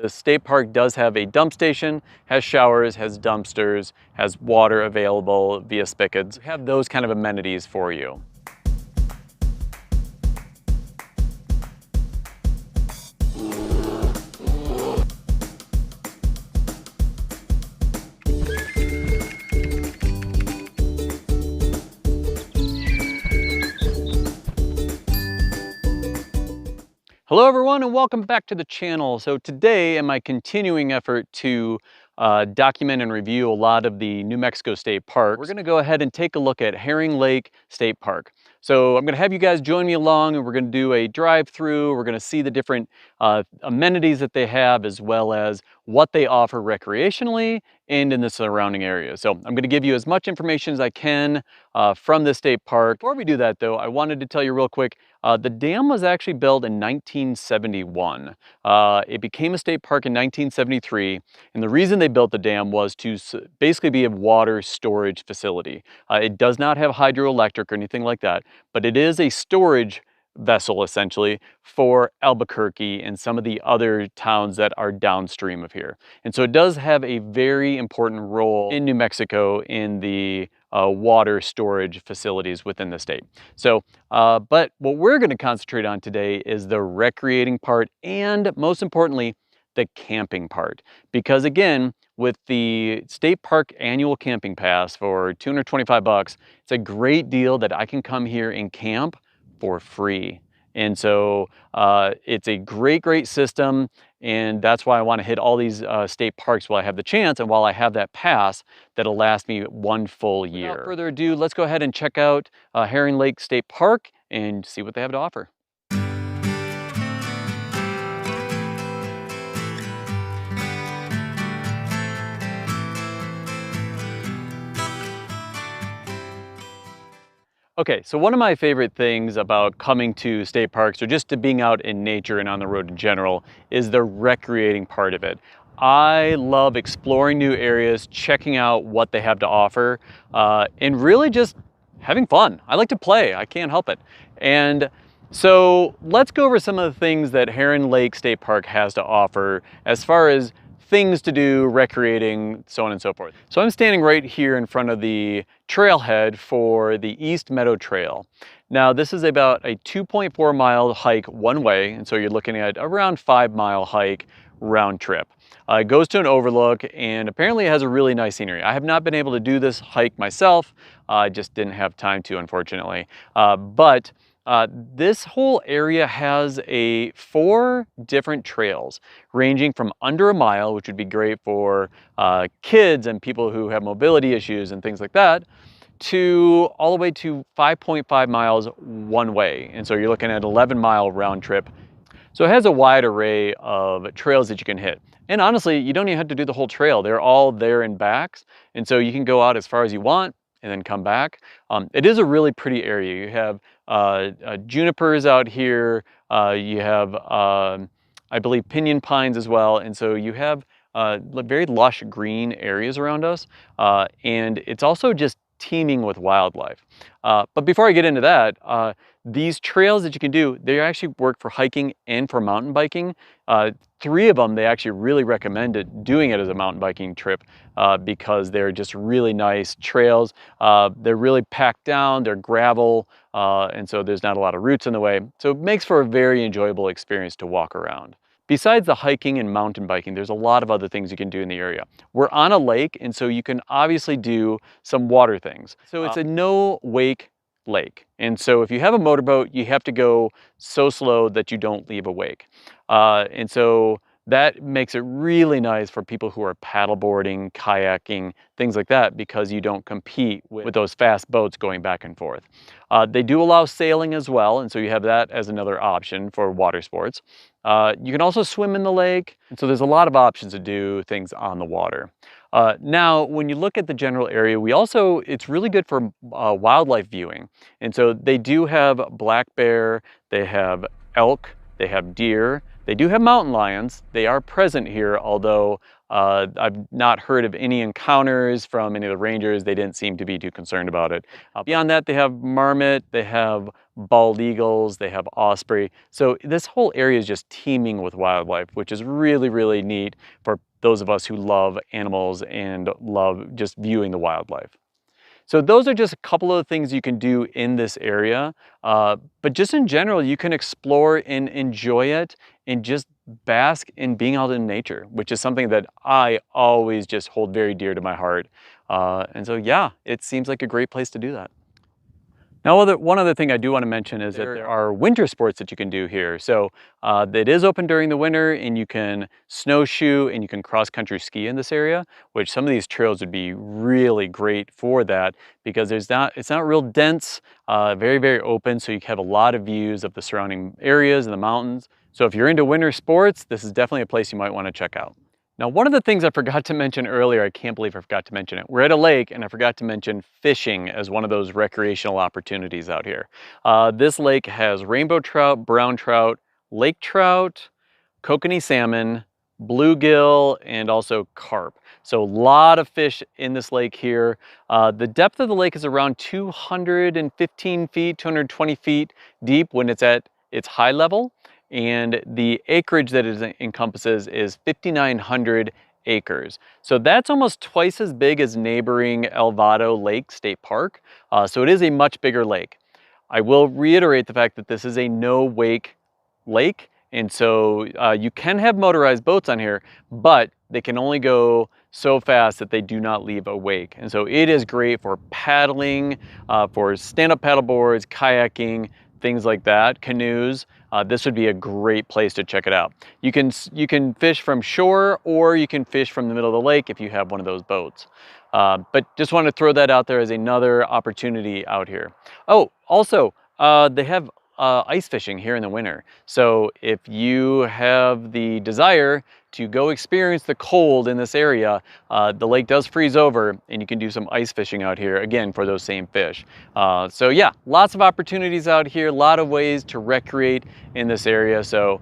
The state park does have a dump station, has showers, has dumpsters, has water available via spigots. We have those kind of amenities for you. Hello everyone and welcome back to the channel. So today in my continuing effort to document and review a lot of the New Mexico State Parks, we're going to go ahead and take a look at Heron Lake State Park. So I'm going to have you guys join me along and we're going to do a drive-through. We're going to see the different amenities that they have as well as what they offer recreationally and in the surrounding area. So I'm going to give you as much information as I can from the state park. Before we do that though, I wanted to tell you real quick, the dam was actually built in 1971. It became a state park in 1973, and the reason they built the dam was to basically be a water storage facility. It does not have hydroelectric or anything like that, but it is a storage vessel essentially for Albuquerque and some of the other towns that are downstream of here. And so it does have a very important role in New Mexico in the water storage facilities within the state. So, but what we're going to concentrate on today is the recreating part and most importantly, the camping part. Because again, with the state park annual camping pass for $225, it's a great deal that I can come here and camp for free. And so it's a great system, and that's why I want to hit all these state parks while I have the chance and while I have that pass that'll last me one full year. Without further ado, let's go ahead and check out Heron Lake State Park and see what they have to offer. Okay, so one of my favorite things about coming to state parks or just to being out in nature and on the road in general is the recreating part of it. I love exploring new areas, checking out what they have to offer, and really just having fun. I like to play, I can't help it. And so let's go over some of the things that Heron Lake State Park has to offer as far as things to do, recreating, so on and so forth. So I'm standing right here in front of the trailhead for the East Meadow Trail. Now this is about a 2.4 mile hike one way, and so you're looking at around 5 mile hike round trip. It goes to an overlook and apparently it has a really nice scenery. I have not been able to do this hike myself. I just didn't have time to, unfortunately. This whole area has 4 different trails ranging from under a mile, which would be great for kids and people who have mobility issues and things like that, to all the way to 5.5 miles one way. And so you're looking at 11-mile round trip. So it has a wide array of trails that you can hit. And honestly, you don't even have to do the whole trail. They're all there in backs. And so you can go out as far as you want and then come back. It is a really pretty area. You have junipers out here. You have, I believe, pinyon pines as well. And so you have very lush green areas around us. And it's also just teeming with wildlife. But before I get into that, these trails that you can do, they actually work for hiking and for mountain biking. 3 of them, they actually really recommended doing it as a mountain biking trip because they're just really nice trails. They're really packed down, they're gravel, and so there's not a lot of roots in the way. So it makes for a very enjoyable experience to walk around. Besides the hiking and mountain biking, there's a lot of other things you can do in the area. We're on a lake, and so you can obviously do some water things. So it's a no-wake lake. And so if you have a motorboat, you have to go so slow that you don't leave a wake. And so that makes it really nice for people who are paddleboarding, kayaking, things like that, because you don't compete with those fast boats going back and forth. They do allow sailing as well, and so you have that as another option for water sports. You can also swim in the lake, and so there's a lot of options to do things on the water. Now, when you look at the general area, it's really good for wildlife viewing. And so they do have black bear, they have elk, they have deer, They do have mountain lions. They are present here, although I've not heard of any encounters from any of the rangers. They didn't seem to be too concerned about it. Beyond that, they have marmot, they have bald eagles, they have osprey. So this whole area is just teeming with wildlife, which is really, really neat for those of us who love animals and love just viewing the wildlife. So those are just a couple of things you can do in this area. But just in general, you can explore and enjoy it and just bask in being out in nature, which is something that I always just hold very dear to my heart. And so, yeah, it seems like a great place to do that. Now, one other thing I do want to mention is that there are winter sports that you can do here. So it is open during the winter, and you can snowshoe and you can cross-country ski in this area, which some of these trails would be really great for that because it's not real dense, very, very open, so you have a lot of views of the surrounding areas and the mountains. So if you're into winter sports, this is definitely a place you might want to check out. Now, one of the things I forgot to mention earlier, I can't believe I forgot to mention it. We're at a lake and I forgot to mention fishing as one of those recreational opportunities out here. This lake has rainbow trout, brown trout, lake trout, kokanee salmon, bluegill, and also carp. So a lot of fish in this lake here. The depth of the lake is around 215 feet, 220 feet deep when it's at its high level. And the acreage that it encompasses is 5,900 acres. So that's almost twice as big as neighboring Elvado Lake State Park. So it is a much bigger lake. I will reiterate the fact that this is a no-wake lake. And so you can have motorized boats on here, but they can only go so fast that they do not leave a wake. And so it is great for paddling, for stand-up paddle boards, kayaking, things like that, canoes. This would be a great place to check it out. You can fish from shore or you can fish from the middle of the lake if you have one of those boats. But just want to throw that out there as another opportunity out here. Oh, also, they have ice fishing here in the winter. So if you have the desire to go experience the cold in this area, the lake does freeze over and you can do some ice fishing out here, again, for those same fish. So yeah, lots of opportunities out here, a lot of ways to recreate in this area. So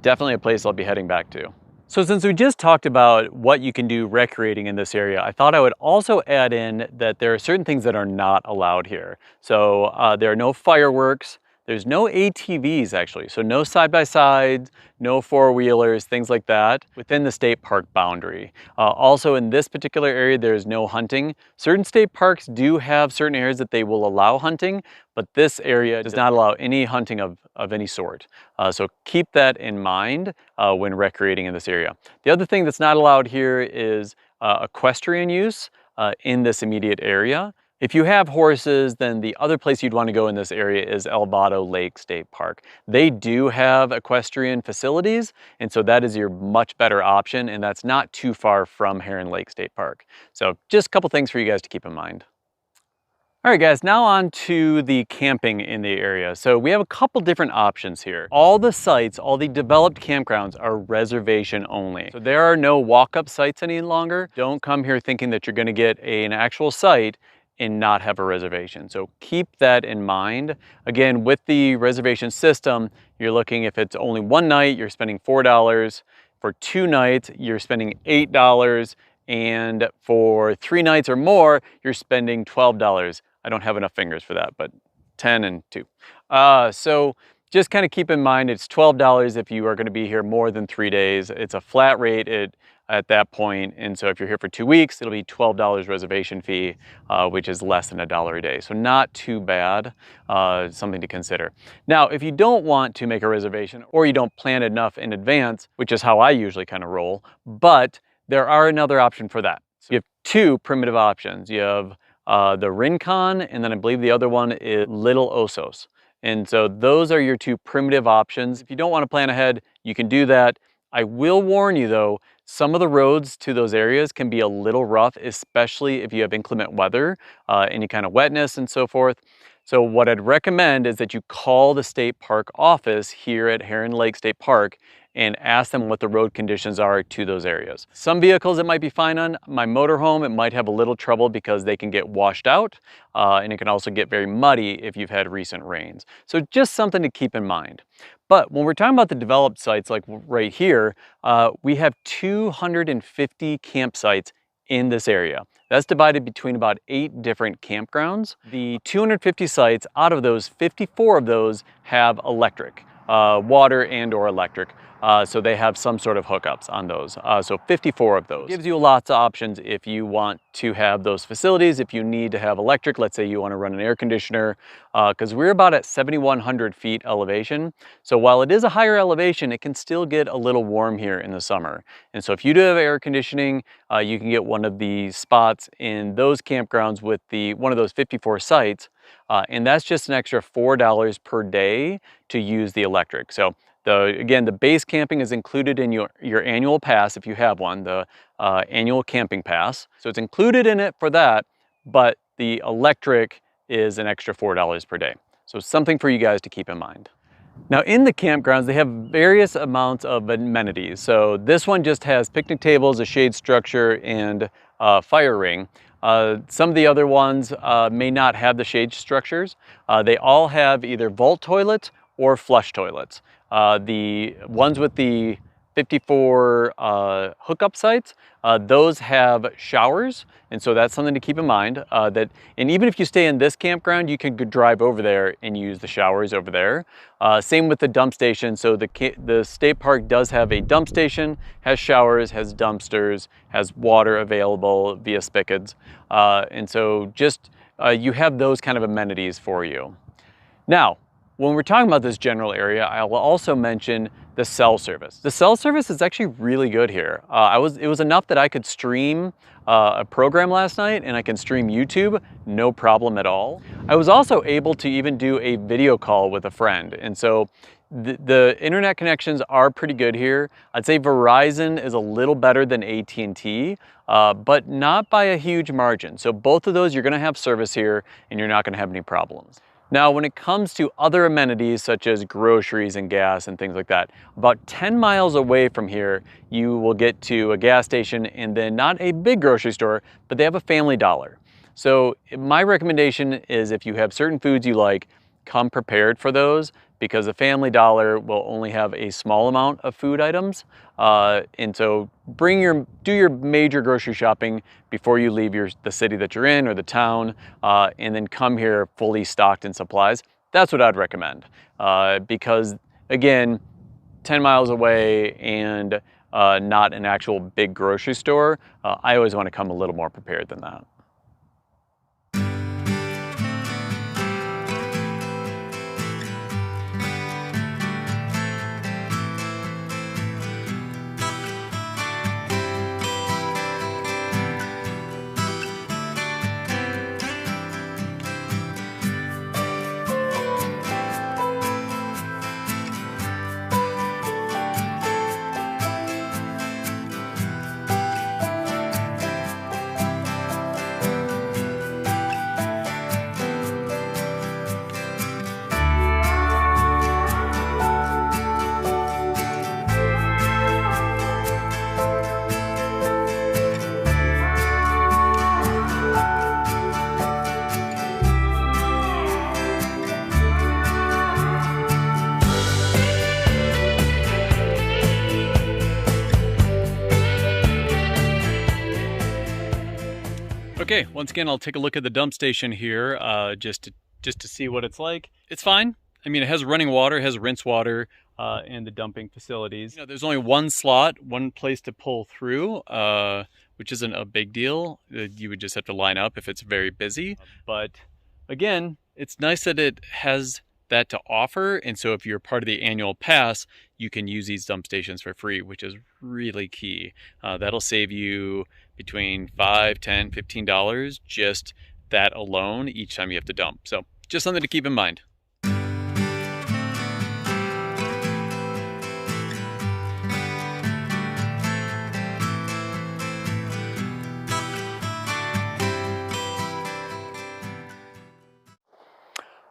definitely a place I'll be heading back to. So since we just talked about what you can do recreating in this area, I thought I would also add in that there are certain things that are not allowed here. So there are no fireworks. There's no ATVs actually, so no side-by-sides, no four-wheelers, things like that within the state park boundary. Also in this particular area, there's no hunting. Certain state parks do have certain areas that they will allow hunting, but this area does not allow any hunting of any sort. So keep that in mind when recreating in this area. The other thing that's not allowed here is equestrian use in this immediate area. If you have horses, then the other place you'd want to go in this area is Elvado Lake State Park. They do have equestrian facilities, and so that is your much better option, and that's not too far from Heron Lake State Park. So just a couple things for you guys to keep in mind. All right guys, now on to the camping in the area. So we have a couple different options here. All the sites, all the developed campgrounds are reservation only. So there are no walk-up sites any longer. Don't come here thinking that you're gonna get an actual site and not have a reservation. So keep that in mind. Again, with the reservation system, you're looking, if it's only one night, you're spending $4. For 2 nights, you're spending $8. And for 3 nights or more, you're spending $12. I don't have enough fingers for that, but 10 and 2. So just kind of keep in mind, it's $12 if you are gonna be here more than 3 days. It's a flat rate at that point. And so if you're here for 2 weeks, it'll be $12 reservation fee, which is less than $1 a day. So not too bad, something to consider. Now, if you don't want to make a reservation or you don't plan enough in advance, which is how I usually kind of roll, but there are another option for that. So you have 2 primitive options. You have the Rincon, and then I believe the other one is Little Osos. And so those are your 2 primitive options. If you don't want to plan ahead, you can do that. I will warn you though, some of the roads to those areas can be a little rough, especially if you have inclement weather, any kind of wetness and so forth. So what I'd recommend is that you call the state park office here at Heron Lake State Park and ask them what the road conditions are to those areas. Some vehicles it might be fine on. My motorhome, it might have a little trouble because they can get washed out, and it can also get very muddy if you've had recent rains. So just something to keep in mind. But when we're talking about the developed sites like right here, we have 250 campsites in this area. That's divided between about 8 different campgrounds. The 250 sites, out of those, 54 of those have electric, water and or electric. So they have some sort of hookups on those. So 54 of those. It gives you lots of options if you want to have those facilities, if you need to have electric, let's say you want to run an air conditioner, because we're about at 7,100 feet elevation. So while it is a higher elevation, it can still get a little warm here in the summer. And so if you do have air conditioning, you can get one of the spots in those campgrounds with one of those 54 sites. And that's just an extra $4 per day to use the electric. So again, the base camping is included in your annual pass if you have one, the annual camping pass. So it's included in it for that, but the electric is an extra $4 per day. So something for you guys to keep in mind. Now in the campgrounds, they have various amounts of amenities. So this one just has picnic tables, a shade structure, and a fire ring. Some of the other ones may not have the shade structures. They all have either vault toilets or flush toilets. The ones with the 54 hookup sites, those have showers, and so that's something to keep in mind. And even if you stay in this campground, you can drive over there and use the showers over there. Same with the dump station. So the state park does have a dump station, has showers, has dumpsters, has water available via spigots, and so just you have those kind of amenities for you. Now, when we're talking about this general area, I will also mention the cell service. The cell service is actually really good here. It was enough that I could stream a program last night, and I can stream YouTube, no problem at all. I was also able to even do a video call with a friend, and so the internet connections are pretty good here. I'd say Verizon is a little better than AT&T, but not by a huge margin. So both of those, you're gonna have service here, and you're not gonna have any problems. Now, when it comes to other amenities such as groceries and gas and things like that, about 10 miles away from here, you will get to a gas station, and then not a big grocery store, but they have a Family Dollar. So my recommendation is, if you have certain foods you like, come prepared for those, because a Family Dollar will only have a small amount of food items. And so do your major grocery shopping before you leave the city that you're in or the town, and then come here fully stocked in supplies. That's what I'd recommend, because again, 10 miles away and not an actual big grocery store, I always want to come a little more prepared than that. Okay, once again, I'll take a look at the dump station here, just to see what it's like. It's fine. I mean, it has running water, it has rinse water, and the dumping facilities. You know, there's only one slot, one place to pull through, which isn't a big deal. You would just have to line up if it's very busy. But again, it's nice that it has that to offer, and so if you're part of the annual pass, you can use these dump stations for free, which is really key. That'll save you between $5, $10, $15 just that alone each time you have to dump. So just something to keep in mind.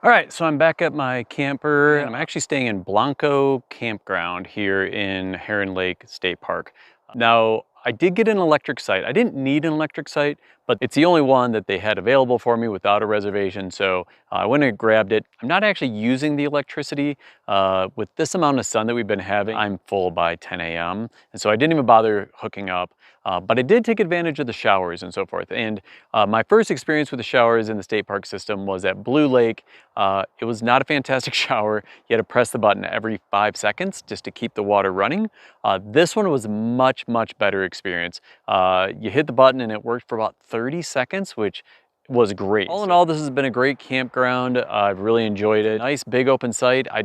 All right, so I'm back at my camper, and I'm actually staying in Blanco Campground here in Heron Lake State Park. Now, I did get an electric site. I didn't need an electric site, but it's the only one that they had available for me without a reservation. So I went and grabbed it. I'm not actually using the electricity. With this amount of sun that we've been having, I'm full by 10 a.m. And so I didn't even bother hooking up. But I did take advantage of the showers and so forth. And my first experience with the showers in the state park system was at Blue Lake. It was not a fantastic shower. You had to press the button every 5 seconds just to keep the water running. This one was much, much better experience. You hit the button and it worked for about 30 seconds, which was great. All in all, this has been a great campground. I've really enjoyed it. Nice big open site. I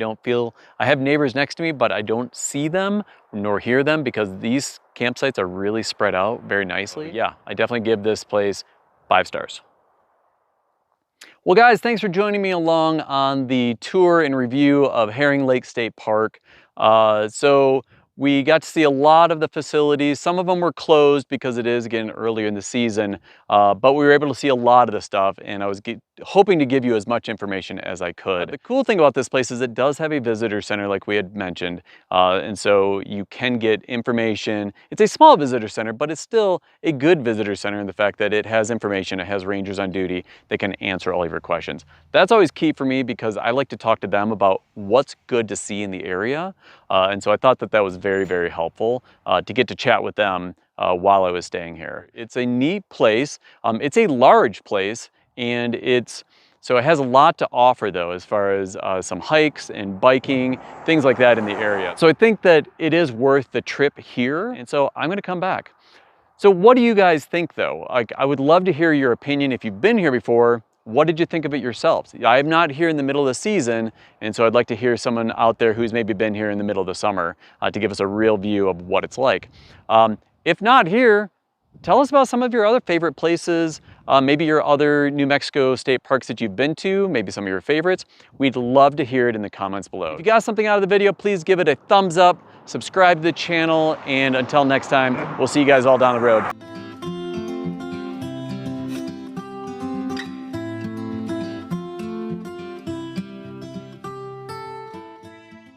have neighbors next to me, but I don't see them nor hear them because these campsites are really spread out very nicely. Yeah, I definitely give this place 5 stars. Well guys, thanks for joining me along on the tour and review of Heron Lake State Park. So we got to see a lot of the facilities. Some of them were closed because it is getting earlier in the season, but we were able to see a lot of the stuff, and I was hoping to give you as much information as I could. The cool thing about this place is it does have a visitor center like we had mentioned, and so you can get information. It's a small visitor center, but it's still a good visitor center in the fact that it has information, it has rangers on duty that can answer all of your questions. That's always key for me because I like to talk to them about what's good to see in the area, and so I thought that that was very, very helpful to get to chat with them while I was staying here. It's a neat place. It's a large place, and so it has a lot to offer though, as far as some hikes and biking, things like that in the area. So I think that it is worth the trip here, and so I'm gonna come back. So what do you guys think though? I would love to hear your opinion. If you've been here before, what did you think of it yourselves? I'm not here in the middle of the season, and so I'd like to hear someone out there who's maybe been here in the middle of the summer to give us a real view of what it's like. If not here, tell us about some of your other favorite places, maybe your other New Mexico state parks that you've been to, maybe some of your favorites. We'd love to hear it in the comments below. If you got something out of the video, please give it a thumbs up, subscribe to the channel, and until next time, we'll see you guys all down the road.